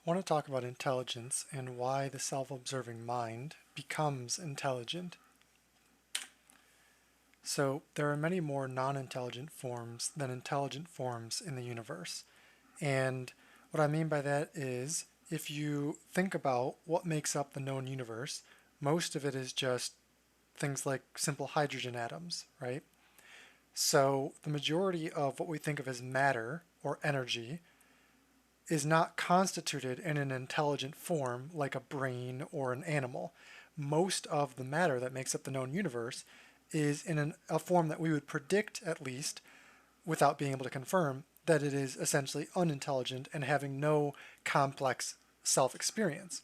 I want to talk about intelligence and why the self-observing mind becomes intelligent. So there are many more non-intelligent forms than intelligent forms in the universe. And what I mean by that is if you think about what makes up the known universe, most of it is just things like simple hydrogen atoms, right? So the majority of what we think of as matter or energy is not constituted in an intelligent form like a brain or an animal. Most of the matter that makes up the known universe is in a form that we would predict, at least, without being able to confirm, that it is essentially unintelligent and having no complex self experience.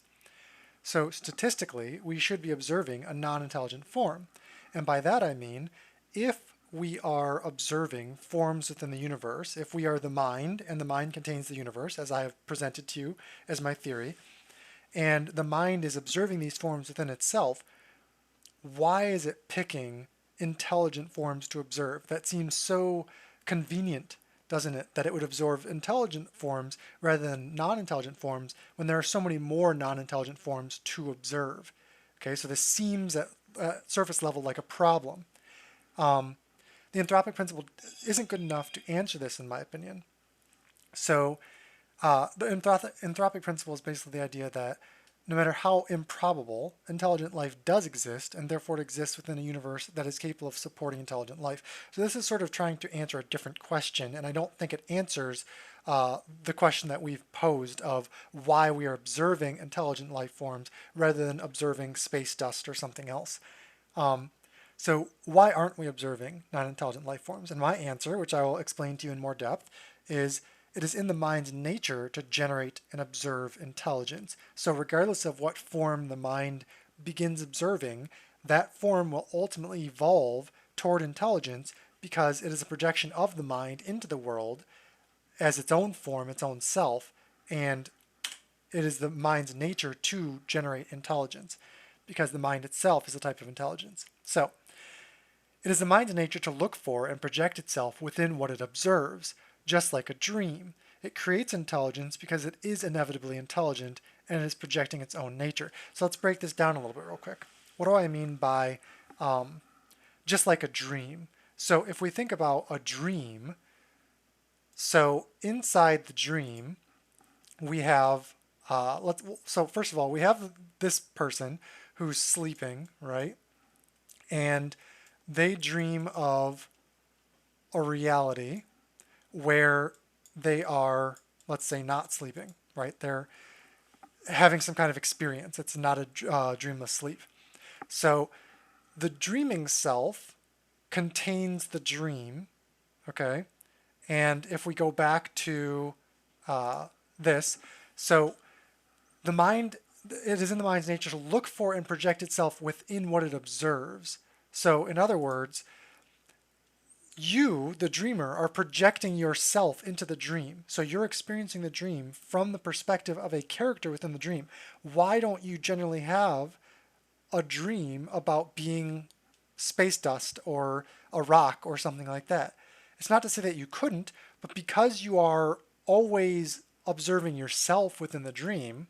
So, statistically, we should be observing a non intelligent form. And by that I mean, if we are observing forms within the universe, if we are the mind and the mind contains the universe, as I have presented to you as my theory, and the mind is observing these forms within itself, why is it picking intelligent forms to observe? That seems so convenient, doesn't it, that it would absorb intelligent forms rather than non-intelligent forms when there are so many more non-intelligent forms to observe. Okay, so this seems at surface level like a problem. Um, the anthropic principle isn't good enough to answer this, in my opinion. So the anthropic principle is basically the idea that no matter how improbable, intelligent life does exist, and therefore it exists within a universe that is capable of supporting intelligent life. So this is sort of trying to answer a different question, and I don't think it answers the question that we've posed of why we are observing intelligent life forms rather than observing space dust or something else. So why aren't we observing non-intelligent life forms? And my answer, which I will explain to you in more depth, is it is in the mind's nature to generate and observe intelligence. So regardless of what form the mind begins observing, that form will ultimately evolve toward intelligence because it is a projection of the mind into the world as its own form, its own self, and it is the mind's nature to generate intelligence because the mind itself is a type of intelligence. So it is the mind's nature to look for and project itself within what it observes, just like a dream. It creates intelligence because it is inevitably intelligent and it is projecting its own nature. So let's break this down a little bit real quick. What do I mean by just like a dream? So if we think about a dream, so inside the dream, we have, so first of all, we have this person who's sleeping, right? And they dream of a reality where they are, let's say, not sleeping, right? They're having some kind of experience. It's not a dreamless sleep. So the dreaming self contains the dream, okay? And if we go back to this, so the mind, it is in the mind's nature to look for and project itself within what it observes. So in other words, you, the dreamer, are projecting yourself into the dream. So you're experiencing the dream from the perspective of a character within the dream. Why don't you generally have a dream about being space dust or a rock or something like that? It's not to say that you couldn't, but because you are always observing yourself within the dream,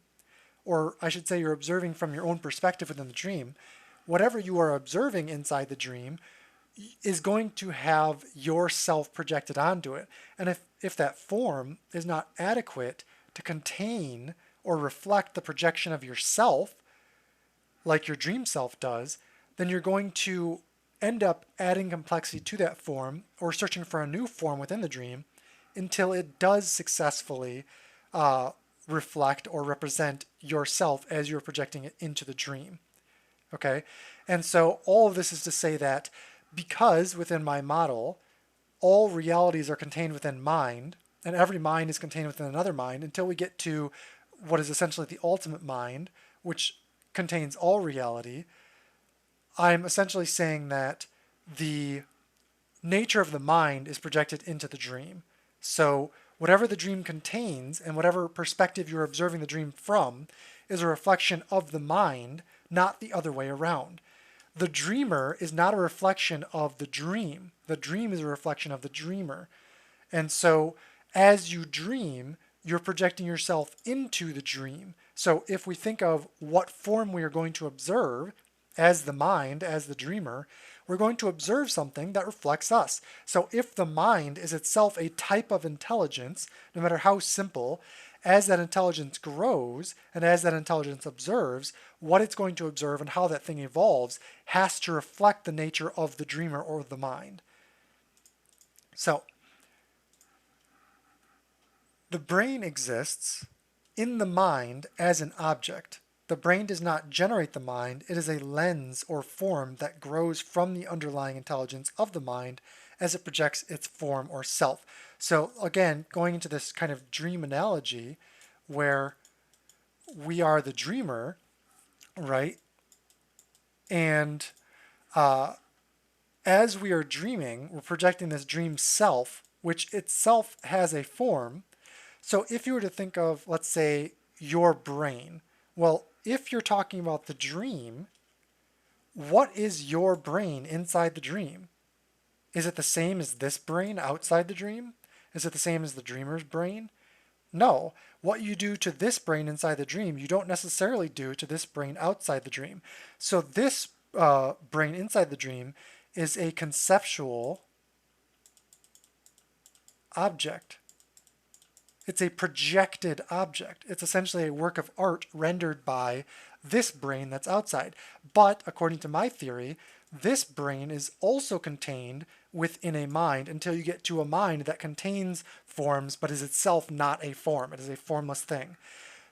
or I should say you're observing from your own perspective within the dream, whatever you are observing inside the dream is going to have yourself projected onto it. And if that form is not adequate to contain or reflect the projection of yourself, like your dream self does, then you're going to end up adding complexity to that form or searching for a new form within the dream until it does successfully reflect or represent yourself as you're projecting it into the dream. Okay? And so all of this is to say that because within my model, all realities are contained within mind, and every mind is contained within another mind until we get to what is essentially the ultimate mind, which contains all reality, I'm essentially saying that the nature of the mind is projected into the dream. So whatever the dream contains and whatever perspective you're observing the dream from is a reflection of the mind, not the other way around. The dreamer is not a reflection of the dream. The dream is a reflection of the dreamer. And so as you dream, you're projecting yourself into the dream. So if we think of what form we are going to observe as the mind, as the dreamer, we're going to observe something that reflects us. So if the mind is itself a type of intelligence, no matter how simple, as that intelligence grows and as that intelligence observes, what it's going to observe and how that thing evolves has to reflect the nature of the dreamer or the mind. So the brain exists in the mind as an object. The brain does not generate the mind, it is a lens or form that grows from the underlying intelligence of the mind as it projects its form or self. So again, going into this kind of dream analogy where we are the dreamer, right? And as we are dreaming, we're projecting this dream self, which itself has a form. So if you were to think of, let's say, your brain, well, if you're talking about the dream, what is your brain inside the dream? Is it the same as this brain outside the dream? Is it the same as the dreamer's brain? No. What you do to this brain inside the dream, you don't necessarily do to this brain outside the dream. So this brain inside the dream is a conceptual object. It's a projected object. It's essentially a work of art rendered by this brain that's outside. But according to my theory, this brain is also contained within a mind until you get to a mind that contains forms but is itself not a form. It is a formless thing.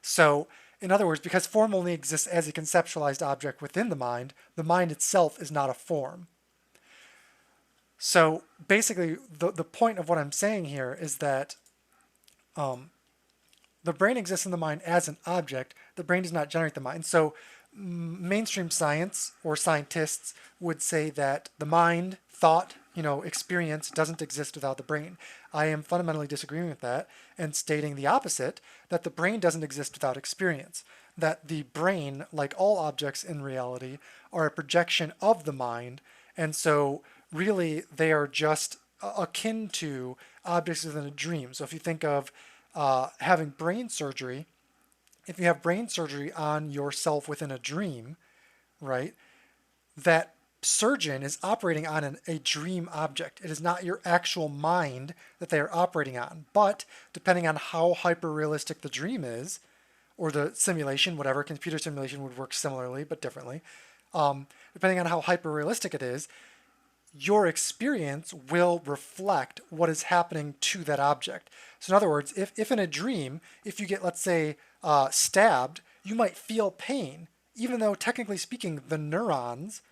So, in other words, because form only exists as a conceptualized object within the mind itself is not a form. So basically, the point of what I'm saying here is that the brain exists in the mind as an object. The brain does not generate the mind. So mainstream science or scientists would say that the mind, thought, experience doesn't exist without the brain. I am fundamentally disagreeing with that and stating the opposite, that the brain doesn't exist without experience. That the brain, like all objects in reality, are a projection of the mind, and so really they are just akin to objects within a dream. So if you think of having brain surgery, if you have brain surgery on yourself within a dream, right, that surgeon is operating on a dream object. It is not your actual mind that they are operating on. But depending on how hyper-realistic the dream is, or the simulation, whatever, computer simulation would work similarly but differently, depending on how hyper-realistic it is, your experience will reflect what is happening to that object. So in other words, if in a dream, if you get, let's say, stabbed, you might feel pain, even though technically speaking, the neurons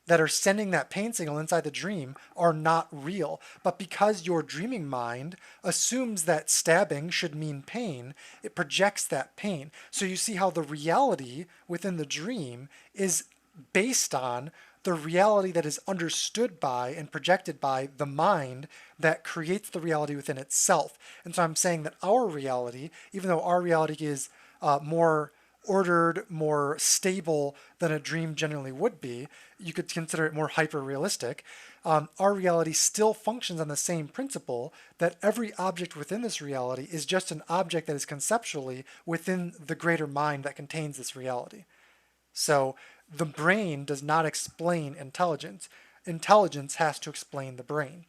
that are sending that pain signal inside the dream are not real. But because your dreaming mind assumes that stabbing should mean pain, it projects that pain. So you see how the reality within the dream is based on the reality that is understood by and projected by the mind that creates the reality within itself. And so I'm saying that our reality, even though our reality is more ordered, more stable than a dream generally would be, you could consider it more hyper-realistic, our reality still functions on the same principle that every object within this reality is just an object that is conceptually within the greater mind that contains this reality. So the brain does not explain intelligence. Intelligence has to explain the brain.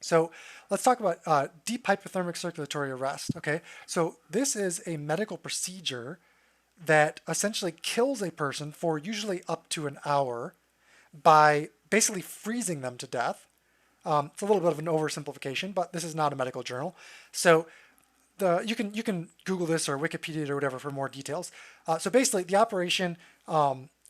So let's talk about deep hypothermic circulatory arrest. Okay, so this is a medical procedure that essentially kills a person for usually up to an hour by basically freezing them to death. It's a little bit of an oversimplification, but this is not a medical journal. So you can Google this or Wikipedia or whatever for more details. So basically, the operation,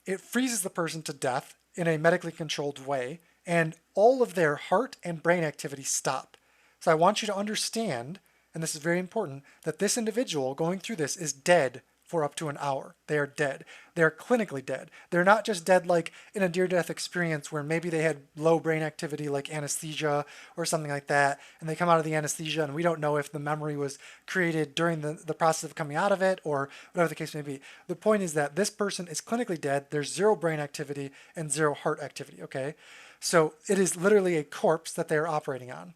it freezes the person to death in a medically controlled way, and all of their heart and brain activity stop. So I want you to understand, and this is very important, that this individual going through this is dead for up to an hour. They are dead. They are clinically dead. They're not just dead like in a near-death experience where maybe they had low brain activity like anesthesia or something like that, and they come out of the anesthesia and we don't know if the memory was created during the process of coming out of it or whatever the case may be. The point is that this person is clinically dead. There's zero brain activity and zero heart activity, okay? So it is literally a corpse that they're operating on.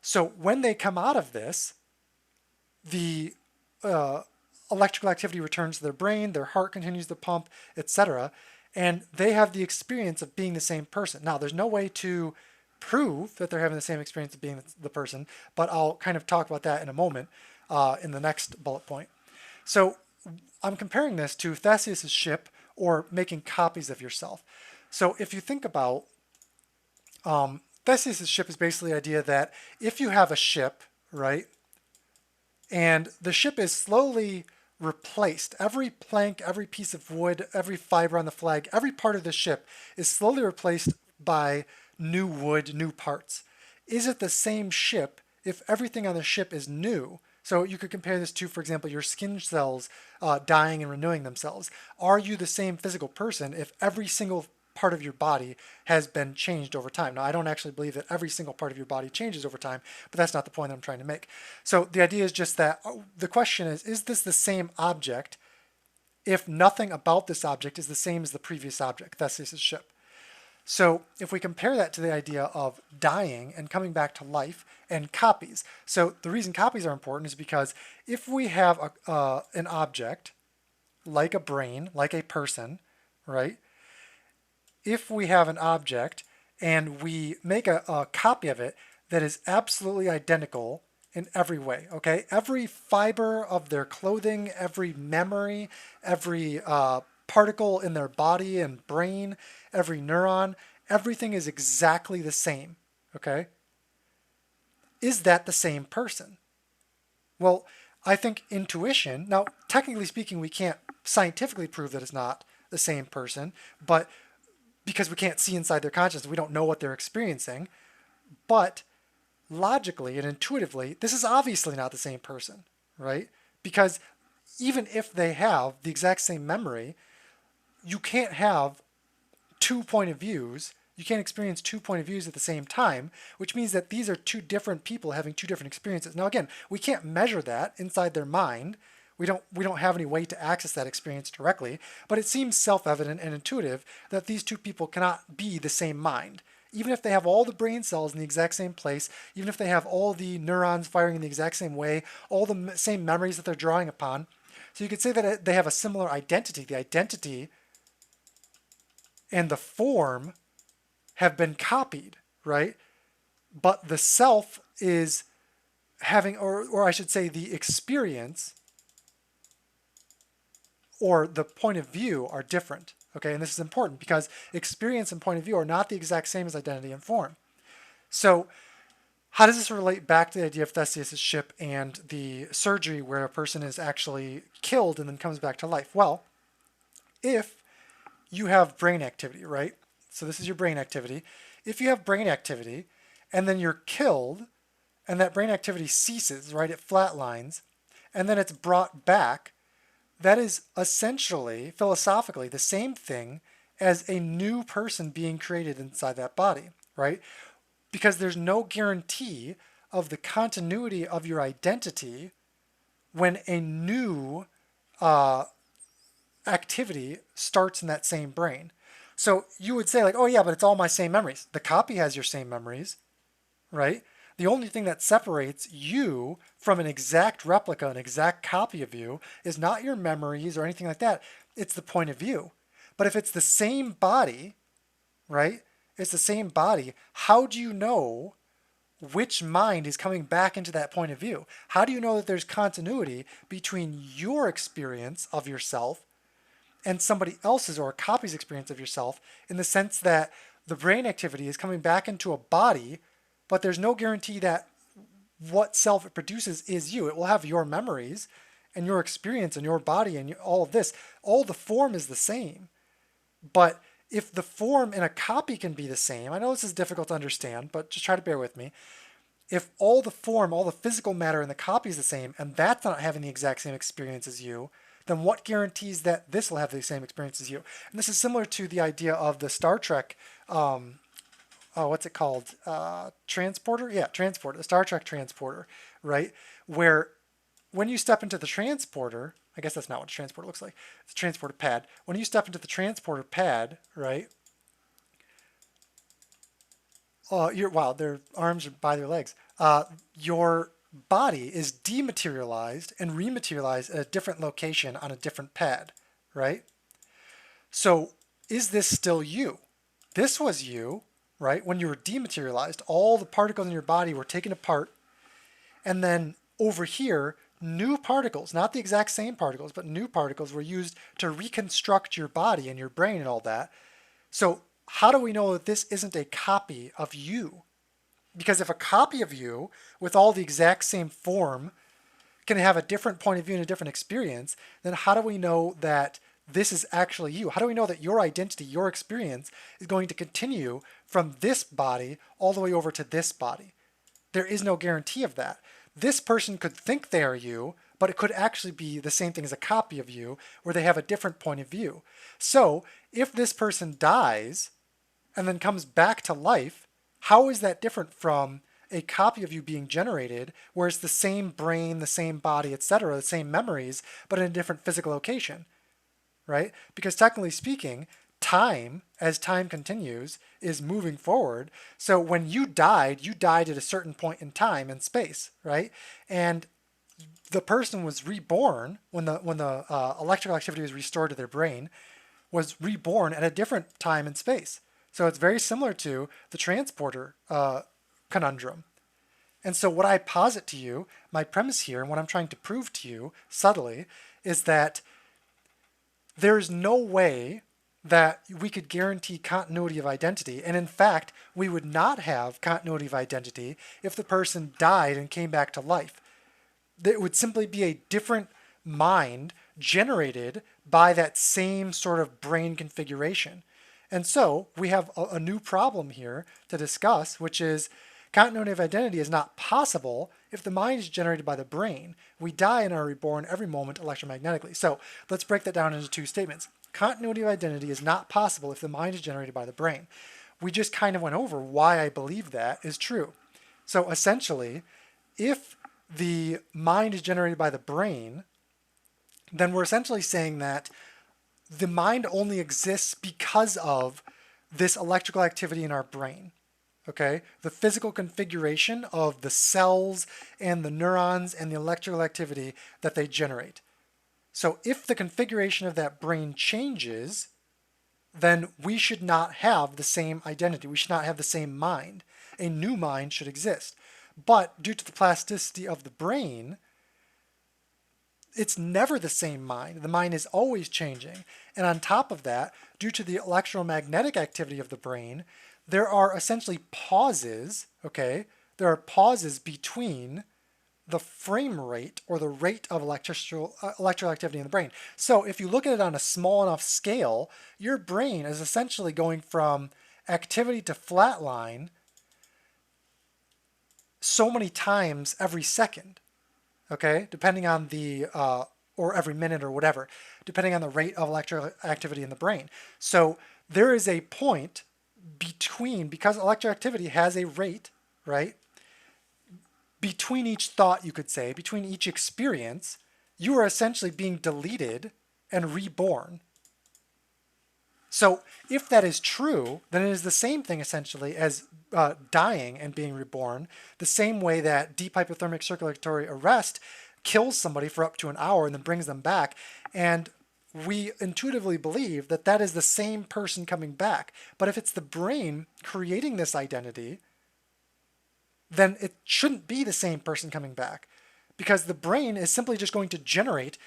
So when they come out of this, the electrical activity returns to their brain, their heart continues to pump, etc. And they have the experience of being the same person. Now, there's no way to prove that they're having the same experience of being the person, but I'll kind of talk about that in a moment in the next bullet point. So I'm comparing this to Theseus' ship or making copies of yourself. So if you think about Theseus' ship is basically the idea that if you have a ship, right, and the ship is slowly replaced, every plank, every piece of wood, every fiber on the flag, every part of the ship is slowly replaced by new wood, new parts. Is it the same ship if everything on the ship is new? So you could compare this to, for example, your skin cells dying and renewing themselves. Are you the same physical person if every single part of your body has been changed over time? Now, I don't actually believe that every single part of your body changes over time, but that's not the point that I'm trying to make. So the idea is just that the question is this the same object if nothing about this object is the same as the previous object, Theseus' ship? So if we compare that to the idea of dying and coming back to life and copies. So the reason copies are important is because if we have an object like a brain, like a person, right? If we have an object and we make a copy of it that is absolutely identical in every way, okay? Every fiber of their clothing, every memory, every particle in their body and brain, every neuron, everything is exactly the same, okay? Is that the same person? Well, I think intuition, now technically speaking, we can't scientifically prove that it's not the same person, but because we can't see inside their consciousness, we don't know what they're experiencing. But logically and intuitively, this is obviously not the same person, right? Because even if they have the exact same memory, you can't have two point of views. You can't experience two point of views at the same time, which means that these are two different people having two different experiences. Now, again, we can't measure that inside their mind. We don't have any way to access that experience directly, but it seems self-evident and intuitive that these two people cannot be the same mind. Even if they have all the brain cells in the exact same place, even if they have all the neurons firing in the exact same way, all the same memories that they're drawing upon. So you could say that they have a similar identity. The identity and the form have been copied, right? But the self is having, or I should say the experience or the point of view are different. Okay, and this is important because experience and point of view are not the exact same as identity and form. So how does this relate back to the idea of Theseus' ship and the surgery where a person is actually killed and then comes back to life? Well, if you have brain activity, right? So this is your brain activity. If you have brain activity and then you're killed and that brain activity ceases, right? It flatlines and then it's brought back, that is essentially, philosophically, the same thing as a new person being created inside that body, right? Because there's no guarantee of the continuity of your identity when a new activity starts in that same brain. So you would say like, oh yeah, but it's all my same memories. The copy has your same memories, right? The only thing that separates you from an exact replica, an exact copy of you, is not your memories or anything like that. It's the point of view. But if it's the same body, right? It's the same body. How do you know which mind is coming back into that point of view? How do you know that there's continuity between your experience of yourself and somebody else's or a copy's experience of yourself, in the sense that the brain activity is coming back into a body, but there's no guarantee that what self it produces is you. It will have your memories and your experience and your body and all of this. All the form is the same. But if the form in a copy can be the same, I know this is difficult to understand, but just try to bear with me. If all the form, all the physical matter in the copy is the same, and that's not having the exact same experience as you, then what guarantees that this will have the same experience as you? And this is similar to the idea of the Star Trek, what's it called? Transporter? Yeah, transporter, the Star Trek transporter, right? Where when you step into the transporter, I guess that's not what a transporter looks like. It's a transporter pad. When you step into the transporter pad, right? Wow, their arms are by their legs. Your body is dematerialized and rematerialized at a different location on a different pad, right? So is this still you? This was you, right? When you were dematerialized, all the particles in your body were taken apart, and then over here, new particles, not the exact same particles, but new particles were used to reconstruct your body and your brain and all that. So how do we know that this isn't a copy of you? Because if a copy of you with all the exact same form can have a different point of view and a different experience, then how do we know that this is actually you? How do we know that your identity, your experience is going to continue from this body all the way over to this body? There is no guarantee of that. This person could think they are you, but it could actually be the same thing as a copy of you where they have a different point of view. So if this person dies and then comes back to life, how is that different from a copy of you being generated where it's the same brain, the same body, etc., the same memories, but in a different physical location, right? Because technically speaking, time, as time continues, is moving forward. So when you died at a certain point in time and space, right? And the person was reborn when the electrical activity was restored to their brain, was reborn at a different time and space. So it's very similar to the transporter conundrum. And so what I posit to you, my premise here, and what I'm trying to prove to you subtly, is that there's no way that we could guarantee continuity of identity. And in fact, we would not have continuity of identity if the person died and came back to life. It would simply be a different mind generated by that same sort of brain configuration. And so we have a new problem here to discuss, which is continuity of identity is not possible if the mind is generated by the brain. We die and are reborn every moment electromagnetically. So let's break that down into two statements. Continuity of identity is not possible if the mind is generated by the brain. We just kind of went over why I believe that is true. So essentially, if the mind is generated by the brain, then we're essentially saying that the mind only exists because of this electrical activity in our brain. Okay? The physical configuration of the cells and the neurons and the electrical activity that they generate. So if the configuration of that brain changes, then we should not have the same identity. We should not have the same mind. A new mind should exist. But due to the plasticity of the brain, it's never the same mind. The mind is always changing. And on top of that, due to the electromagnetic activity of the brain, there are essentially pauses, okay? There are pauses between the frame rate or the rate of electrical activity in the brain. So if you look at it on a small enough scale, your brain is essentially going from activity to flatline so many times every second, okay? Depending on the, or every minute or whatever, depending on the rate of electrical activity in the brain. So there is a point between, because electroactivity has a rate, right? Between each thought, you could say, between each experience, you are essentially being deleted and reborn. So if that is true, then it is the same thing essentially as dying and being reborn, the same way that deep hypothermic circulatory arrest kills somebody for up to an hour and then brings them back. And we intuitively believe that that is the same person coming back. But if it's the brain creating this identity, then it shouldn't be the same person coming back, because the brain is simply just going to generate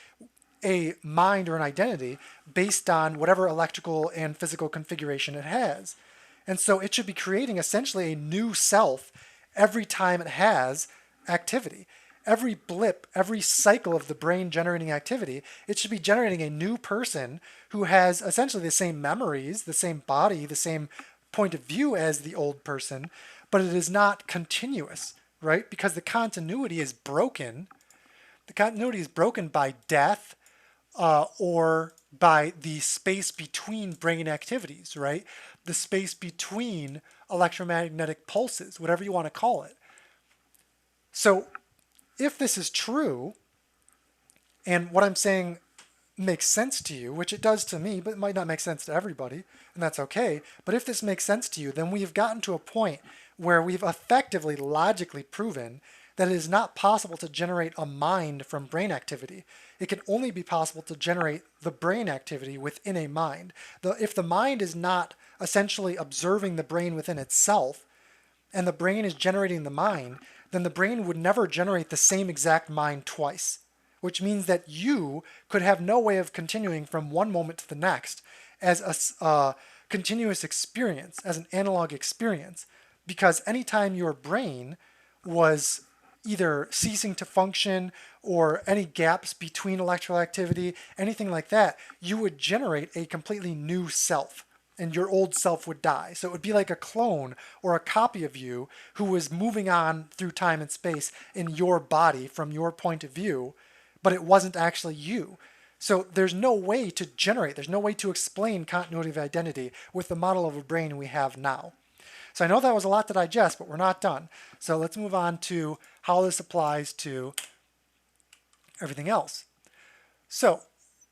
a mind or an identity based on whatever electrical and physical configuration it has. And so it should be creating essentially a new self every time it has activity. Every blip, every cycle of the brain generating activity, it should be generating a new person who has essentially the same memories, the same body, the same point of view as the old person, but it is not continuous, right? Because the continuity is broken. The continuity is broken by death or by the space between brain activities, right? The space between electromagnetic pulses, whatever you want to call it. So if this is true, and what I'm saying makes sense to you, which it does to me, but it might not make sense to everybody, and that's okay. But if this makes sense to you, then we've gotten to a point where we've effectively logically proven that it is not possible to generate a mind from brain activity. It can only be possible to generate the brain activity within a mind. If the mind is not essentially observing the brain within itself, and the brain is generating the mind, then the brain would never generate the same exact mind twice, which means that you could have no way of continuing from one moment to the next as a continuous experience, as an analog experience, because anytime your brain was either ceasing to function or any gaps between electrical activity, anything like that, you would generate a completely new self and your old self would die. So it would be like a clone or a copy of you who was moving on through time and space in your body from your point of view, but it wasn't actually you. So there's no way to generate, there's no way to explain continuity of identity with the model of a brain we have now. So I know that was a lot to digest, but we're not done. So let's move on to how this applies to everything else. So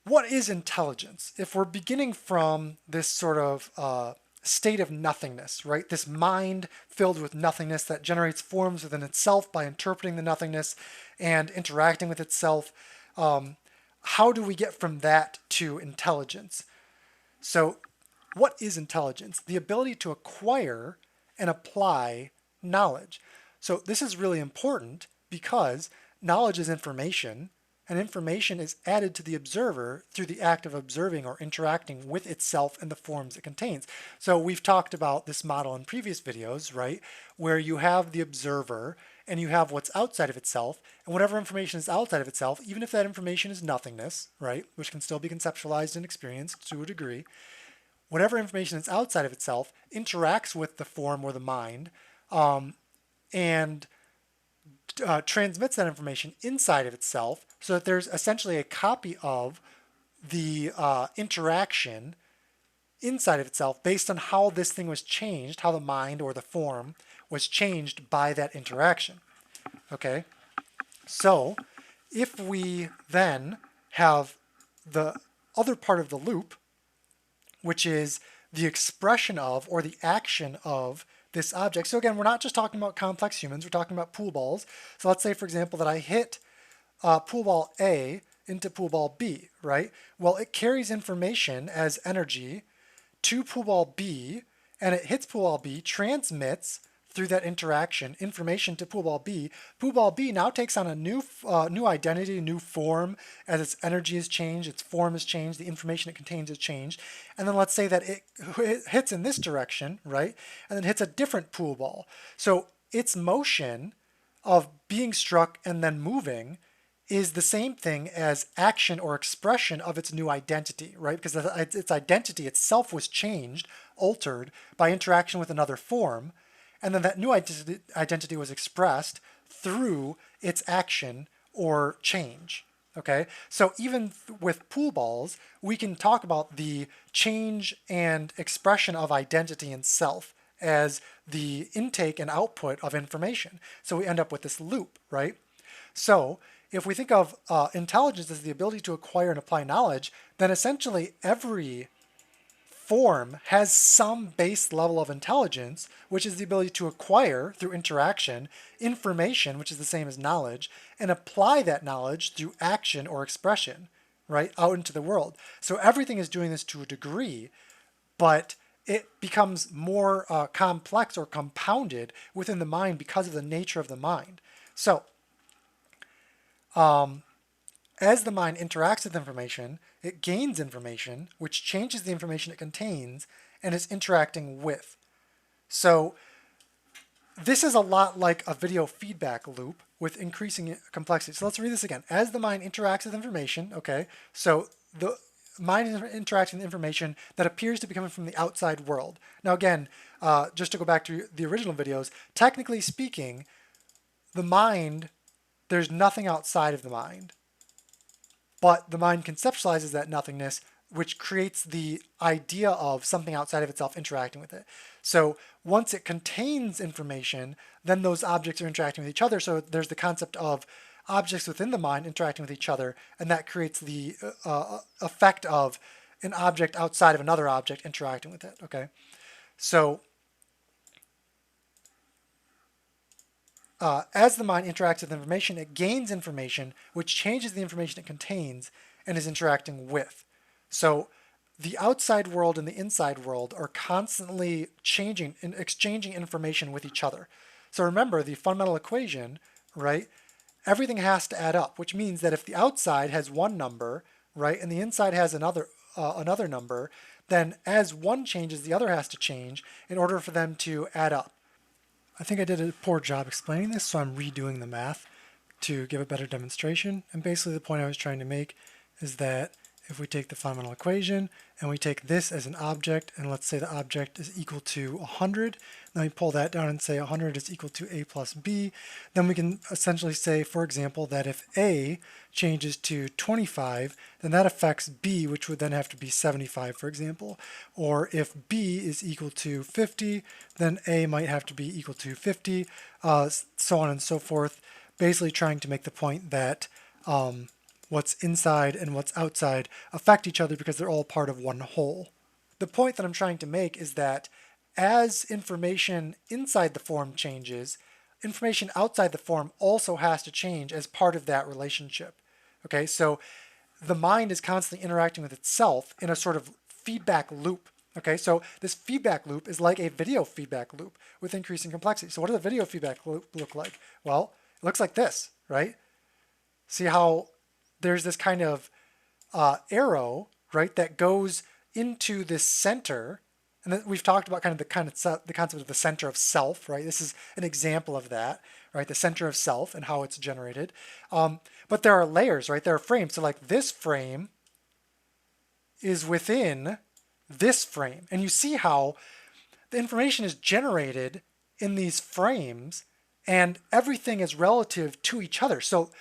what is intelligence? If we're beginning from this sort of state of nothingness, right? This mind filled with nothingness that generates forms within itself by interpreting the nothingness and interacting with itself, how do we get from that to intelligence? So what is intelligence? The ability to acquire and apply knowledge. So this is really important because knowledge is information, and information is added to the observer through the act of observing or interacting with itself and the forms it contains. So we've talked about this model in previous videos, right? Where you have the observer and you have what's outside of itself, and whatever information is outside of itself, even if that information is nothingness, right? Which can still be conceptualized and experienced to a degree, whatever information is outside of itself interacts with the form or the mind, and transmits that information inside of itself so that there's essentially a copy of the interaction inside of itself based on how this thing was changed, how the mind or the form was changed by that interaction. Okay? So if we then have the other part of the loop, which is the expression of or the action of this object. So again, we're not just talking about complex humans, we're talking about pool balls. So let's say, for example, that I hit pool ball A into pool ball B, right? Well, it carries information as energy to pool ball B, and it hits pool ball B, transmits through that interaction information to pool ball B. Pool ball B now takes on a new identity, new form as its energy is changed, its form is changed, the information it contains is changed. And then let's say that it hits in this direction, right? And then hits a different pool ball. So its motion of being struck and then moving is the same thing as action or expression of its new identity, right? Because its identity itself was changed, altered by interaction with another form. And then that new identity was expressed through its action or change. Okay, so even with pool balls, we can talk about the change and expression of identity in self as the intake and output of information. So we end up with this loop, right? So if we think of intelligence as the ability to acquire and apply knowledge, then essentially every form has some base level of intelligence, which is the ability to acquire through interaction information, which is the same as knowledge, and apply that knowledge through action or expression, right, out into the world. So everything is doing this to a degree, but it becomes more complex or compounded within the mind because of the nature of the mind. So as the mind interacts with information, it gains information, which changes the information it contains and is interacting with. So this is a lot like a video feedback loop with increasing complexity. So let's read this again. As the mind interacts with information, okay, so the mind is interacting with information that appears to be coming from the outside world. Now again, just to go back to the original videos, technically speaking, the mind, there's nothing outside of the mind. But the mind conceptualizes that nothingness, which creates the idea of something outside of itself interacting with it. So once it contains information, then those objects are interacting with each other. So there's the concept of objects within the mind interacting with each other, and that creates the effect of an object outside of another object interacting with it. Okay, so as the mind interacts with information, it gains information, which changes the information it contains and is interacting with. So the outside world and the inside world are constantly changing and exchanging information with each other. So remember the fundamental equation, right? Everything has to add up, which means that if the outside has one number, right, and the inside has another number, then as one changes, the other has to change in order for them to add up. I think I did a poor job explaining this, so I'm redoing the math to give a better demonstration. And basically the point I was trying to make is that if we take the fundamental equation and we take this as an object, and let's say the object is equal to 100, then we pull that down and say 100 is equal to a plus b, then we can essentially say, for example, that if a changes to 25, then that affects b, which would then have to be 75, for example. Or if b is equal to 50, then a might have to be equal to 50, so on and so forth, basically trying to make the point that what's inside and what's outside affect each other because they're all part of one whole. The point that I'm trying to make is that as information inside the form changes, information outside the form also has to change as part of that relationship. Okay, so the mind is constantly interacting with itself in a sort of feedback loop. Okay, so this feedback loop is like a video feedback loop with increasing complexity. So what does a video feedback loop look like? Well, it looks like this, right? See how there's this kind of arrow, right, that goes into this center, and then we've talked about the concept of the center of self, right? This is an example of that, right? The center of self and how it's generated. But there are layers, right? There are frames. So like this frame is within this frame, and you see how the information is generated in these frames, and everything is relative to each other. So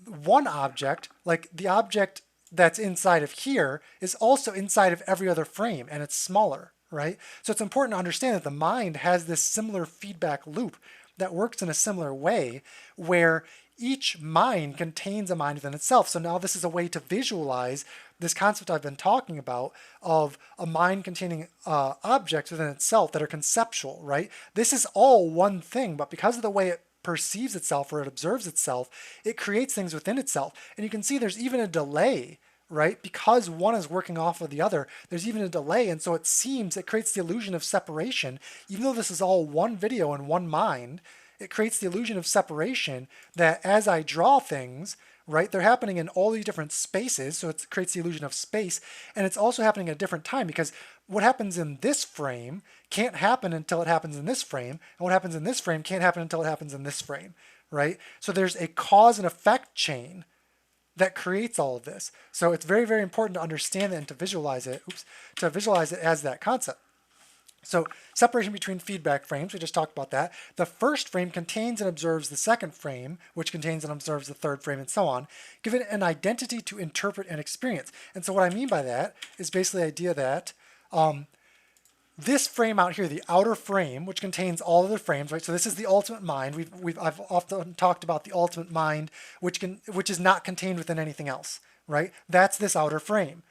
one object, like the object that's inside of here, is also inside of every other frame, and it's smaller, right? So it's important to understand that the mind has this similar feedback loop that works in a similar way, where each mind contains a mind within itself. So now this is a way to visualize this concept I've been talking about of a mind containing objects within itself that are conceptual, right? This is all one thing, but because of the way it perceives itself or it observes itself, it creates things within itself. And you can see there's even a delay, right? Because one is working off of the other, there's even a delay. And so it creates the illusion of separation. Even though this is all one video and one mind, it creates the illusion of separation that as I draw things, right, they're happening in all these different spaces. So it creates the illusion of space. And it's also happening at a different time, because what happens in this frame can't happen until it happens in this frame. And what happens in this frame can't happen until it happens in this frame, right? So there's a cause and effect chain that creates all of this. So it's very, very important to understand that and to visualize it, as that concept. So separation between feedback frames, we just talked about that. The first frame contains and observes the second frame, which contains and observes the third frame, and so on. Give it an identity to interpret and experience. And so what I mean by that is basically the idea that this frame out here, the outer frame, which contains all of the frames, right? So this is the ultimate mind. I've often talked about the ultimate mind, which is not contained within anything else, right? That's this outer frame.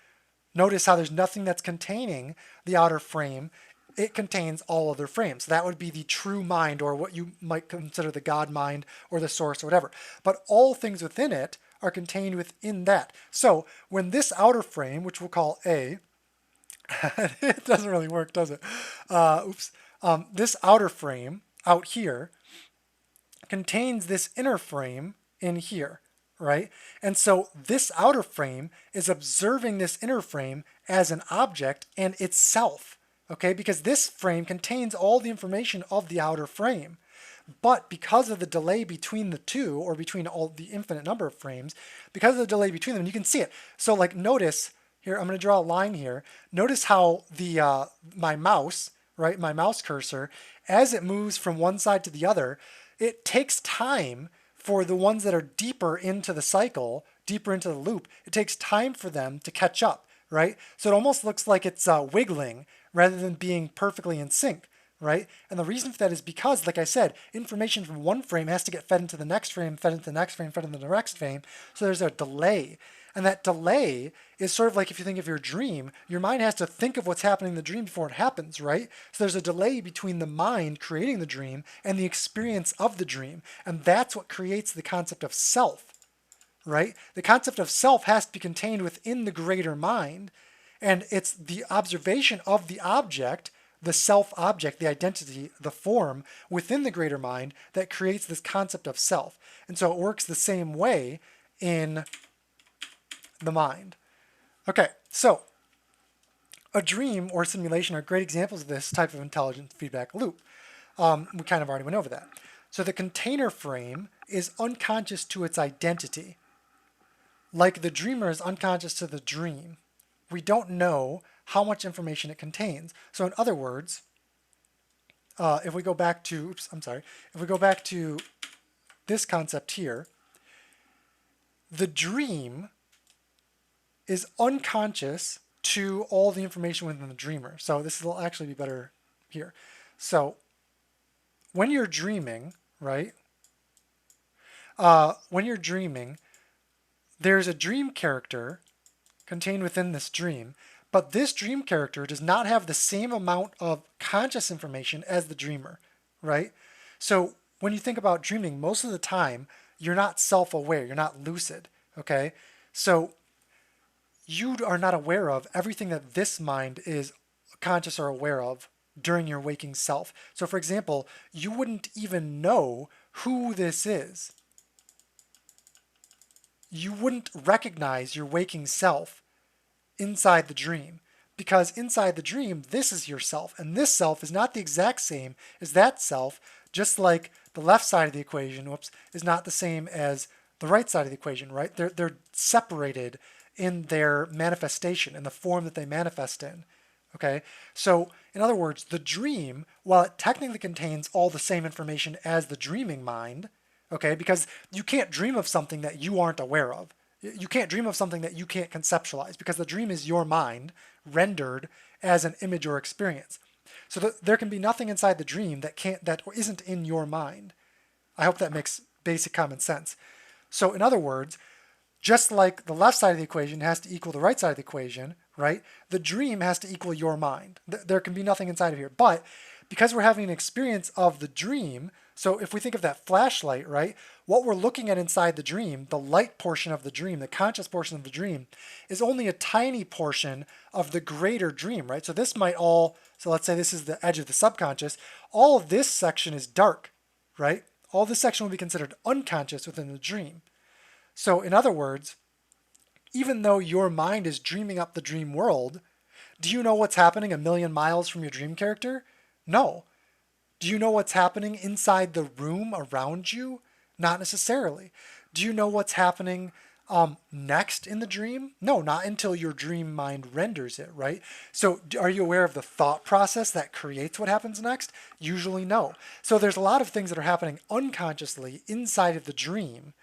Notice how there's nothing that's containing the outer frame. It contains all other frames. So that would be the true mind, or what you might consider the God mind or the source or whatever. But all things within it are contained within that. So when this outer frame, which we'll call A, it doesn't really work, does it? This outer frame out here contains this inner frame in here, right? And so this outer frame is observing this inner frame as an object and itself, okay? Because this frame contains all the information of the outer frame. But because of the delay between the two, or between all the infinite number of frames, because of the delay between them, you can see it. So like notice, here, I'm going to draw a line here. Notice how the my mouse, right, my mouse cursor, as it moves from one side to the other, it takes time for the ones that are deeper into the cycle, deeper into the loop. It takes time for them to catch up, right? So it almost looks like it's wiggling rather than being perfectly in sync, right? And the reason for that is because, like I said, information from one frame has to get fed into the next frame, fed into the next frame, fed into the next frame. So there's a delay. And that delay is sort of like if you think of your dream, your mind has to think of what's happening in the dream before it happens, right? So there's a delay between the mind creating the dream and the experience of the dream. And that's what creates the concept of self, right? The concept of self has to be contained within the greater mind. And it's the observation of the object, the self object, the identity, the form within the greater mind that creates this concept of self. And so it works the same way in the mind. Okay, so a dream or simulation are great examples of this type of intelligent feedback loop. We kind of already went over that. So the container frame is unconscious to its identity, like the dreamer is unconscious to the dream. We don't know how much information it contains. So in other words, if we go back to, if we go back to this concept here, the dream is unconscious to all the information within the dreamer. So this will actually be better here. So when you're dreaming, right? When you're dreaming, there's a dream character contained within this dream, but this dream character does not have the same amount of conscious information as the dreamer, right? So when you think about dreaming, most of the time, you're not self-aware, you're not lucid, okay? So you are not aware of everything that this mind is conscious or aware of during your waking self. So for example, you wouldn't even know who this is. You wouldn't recognize your waking self inside the dream, because inside the dream, this is yourself, and this self is not the exact same as that self, just like the left side of the equation, is not the same as the right side of the equation, right? They're separated in their manifestation, in the form that they manifest in, okay? So, in other words, the dream, while it technically contains all the same information as the dreaming mind, okay, because you can't dream of something that you aren't aware of. You can't dream of something that you can't conceptualize, because the dream is your mind rendered as an image or experience. So there can be nothing inside the dream that isn't in your mind. I hope that makes basic common sense. So in other words, just like the left side of the equation has to equal the right side of the equation, right? The dream has to equal your mind. There can be nothing inside of here. But because we're having an experience of the dream, so if we think of that flashlight, right? What we're looking at inside the dream, the light portion of the dream, the conscious portion of the dream, is only a tiny portion of the greater dream, right? So this might all, so let's say this is the edge of the subconscious. All of this section is dark, right? All this section will be considered unconscious within the dream. So in other words, even though your mind is dreaming up the dream world, do you know what's happening a million miles from your dream character? No. Do you know what's happening inside the room around you? Not necessarily. Do you know what's happening next in the dream? No, not until your dream mind renders it, right? So are you aware of the thought process that creates what happens next? Usually no. So there's a lot of things that are happening unconsciously inside of the dream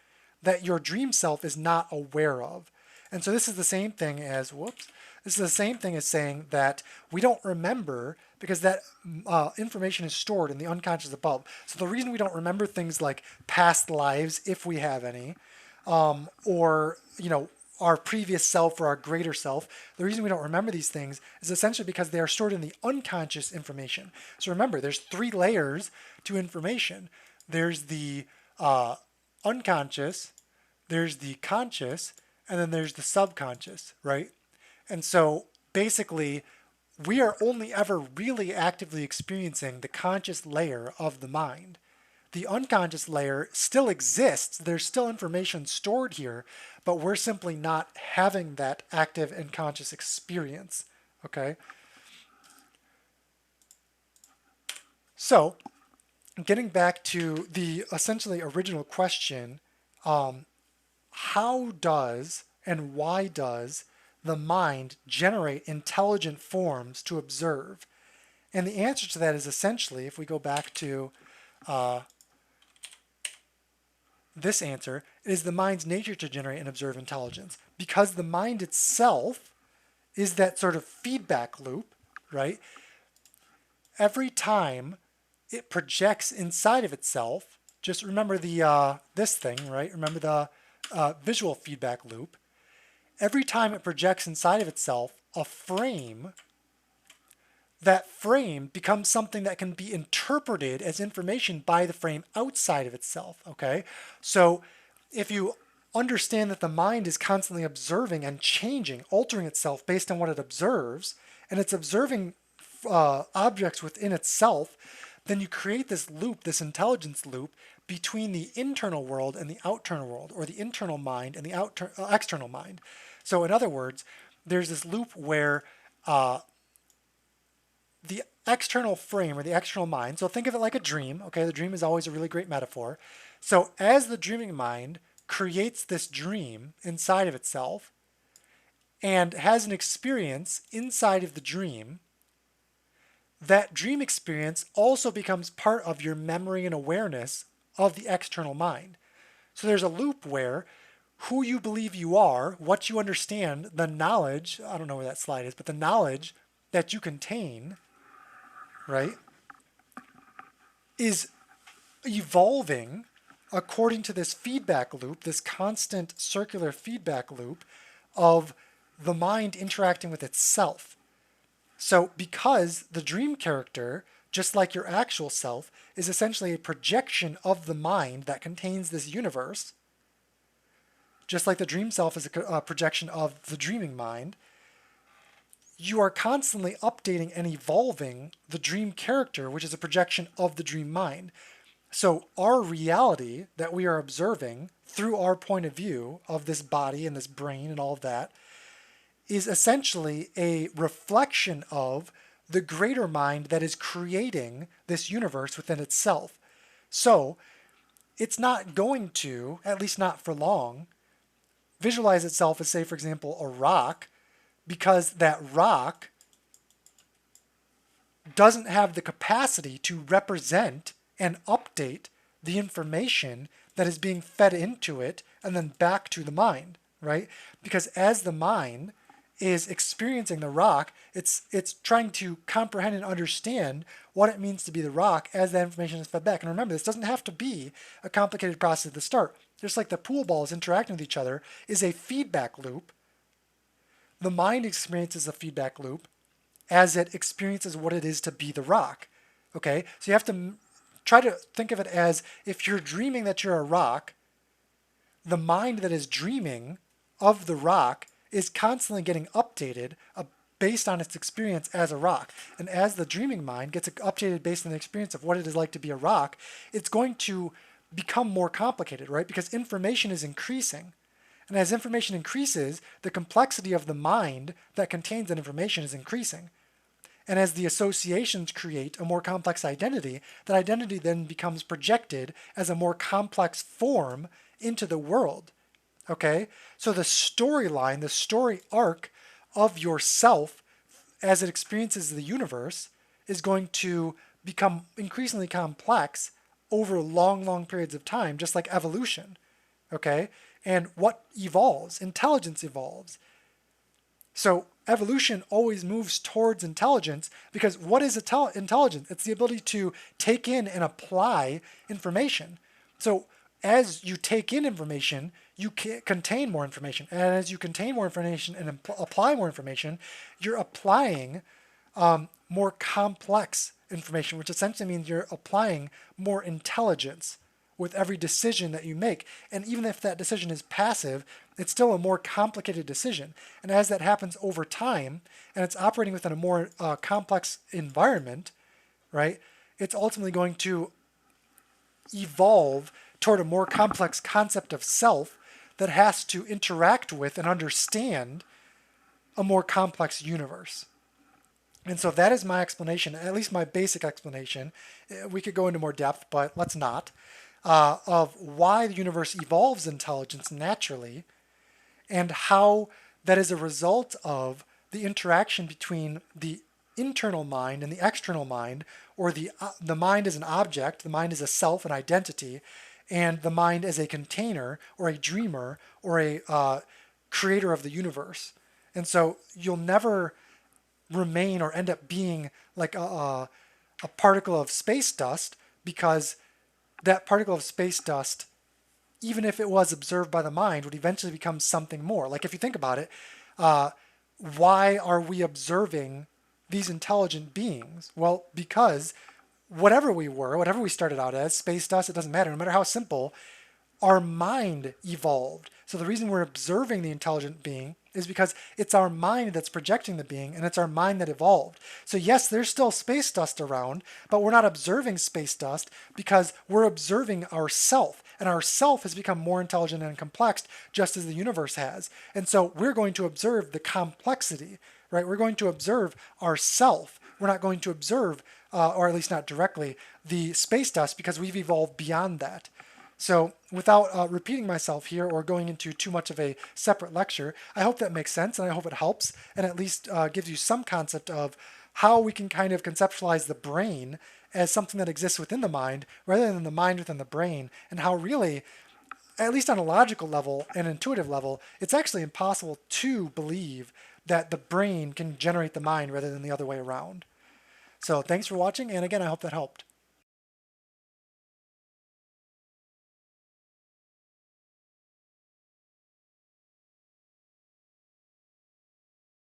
that your dream self is not aware of. And so this is the same thing as, this is the same thing as saying that we don't remember because that information is stored in the unconscious above. So the reason we don't remember things like past lives, if we have any, or, our previous self or our greater self, the reason we don't remember these things is essentially because they are stored in the unconscious information. So remember, there's 3 layers to information. There's the unconscious, there's the conscious, and then there's the subconscious, right? And so basically, we are only ever really actively experiencing the conscious layer of the mind. The unconscious layer still exists. There's still information stored here, but we're simply not having that active and conscious experience, okay? So, getting back to the essentially original question, how does and why does the mind generate intelligent forms to observe? And the answer to that is essentially, if we go back to this answer, it is the mind's nature to generate and observe intelligence, because the mind itself is that sort of feedback loop, right? Every time it projects inside of itself, just remember the this thing, right? Remember the visual feedback loop. every time it projects inside of itself a frame, that frame becomes something that can be interpreted as information by the frame outside of itself, okay? So if you understand that the mind is constantly observing and changing, altering itself based on what it observes, and it's observing objects within itself, then you create this loop, this intelligence loop between the internal world and the outternal world, or the internal mind and the external mind. So in other words, there's this loop where the external frame or the external mind, so think of it like a dream, okay? The dream is always a really great metaphor. So as the dreaming mind creates this dream inside of itself and has an experience inside of the dream, that dream experience also becomes part of your memory and awareness of the external mind. So there's a loop where who you believe you are, what you understand, the knowledge, I don't know where that slide is, but the knowledge that you contain, right, is evolving according to this feedback loop, this constant circular feedback loop of the mind interacting with itself. So because the dream character, just like your actual self, is essentially a projection of the mind that contains this universe, just like the dream self is a projection of the dreaming mind, you are constantly updating and evolving the dream character, which is a projection of the dream mind. So our reality that we are observing through our point of view of this body and this brain and all of that is essentially a reflection of the greater mind that is creating this universe within itself. So it's not going to, at least not for long, visualize itself as, say, for example, a rock, because that rock doesn't have the capacity to represent and update the information that is being fed into it and then back to the mind, right? Because as the mind is experiencing the rock, it's trying to comprehend and understand what it means to be the rock as that information is fed back. And remember, this doesn't have to be a complicated process at the start. Just like the pool balls interacting with each other is a feedback loop. The mind experiences a feedback loop as it experiences what it is to be the rock. Okay, so you have to try to think of it as if you're dreaming that you're a rock, the mind that is dreaming of the rock is constantly getting updated based on its experience as a rock. And as the dreaming mind gets updated based on the experience of what it is like to be a rock, it's going to become more complicated, right? Because information is increasing. And as information increases, the complexity of the mind that contains that information is increasing. And as the associations create a more complex identity, that identity then becomes projected as a more complex form into the world. Okay? So the storyline, the story arc of yourself as it experiences the universe is going to become increasingly complex over long, long periods of time, just like evolution. Okay? And what evolves? Intelligence evolves. So evolution always moves towards intelligence because what is intelligence? It's the ability to take in and apply information. So as you take in information, you contain more information. And as you contain more information and apply more information, you're applying more complex information, which essentially means you're applying more intelligence with every decision that you make. And even if that decision is passive, it's still a more complicated decision. And as that happens over time, and it's operating within a more complex environment, right, it's ultimately going to evolve toward a more complex concept of self that has to interact with and understand a more complex universe. And so that is my explanation, at least my basic explanation. We could go into more depth, but let's not. Of why the universe evolves intelligence naturally and how that is a result of the interaction between the internal mind and the external mind, or the mind as an object, the mind as a self, an identity, and the mind as a container or a dreamer or a creator of the universe. And so you'll never remain or end up being like a particle of space dust, because that particle of space dust even if it was observed by the mind, would eventually become something more. Like if you think about it, uh, why are we observing these intelligent beings? Well, because whatever we were, whatever we started out as, space dust, it doesn't matter, no matter how simple, our mind evolved. So the reason we're observing the intelligent being is because it's our mind that's projecting the being, and it's our mind that evolved. So yes, there's still space dust around, but we're not observing space dust because we're observing ourself, and our self has become more intelligent and complex just as the universe has. And so we're going to observe the complexity, right? We're going to observe ourself. We're not going to observe, or at least not directly, the space dust because we've evolved beyond that. So without repeating myself here or going into too much of a separate lecture, I hope that makes sense, and I hope it helps and at least gives you some concept of how we can kind of conceptualize the brain as something that exists within the mind rather than the mind within the brain, and how really, at least on a logical level and intuitive level, it's actually impossible to believe that the brain can generate the mind rather than the other way around. So thanks for watching, and again, I hope that helped.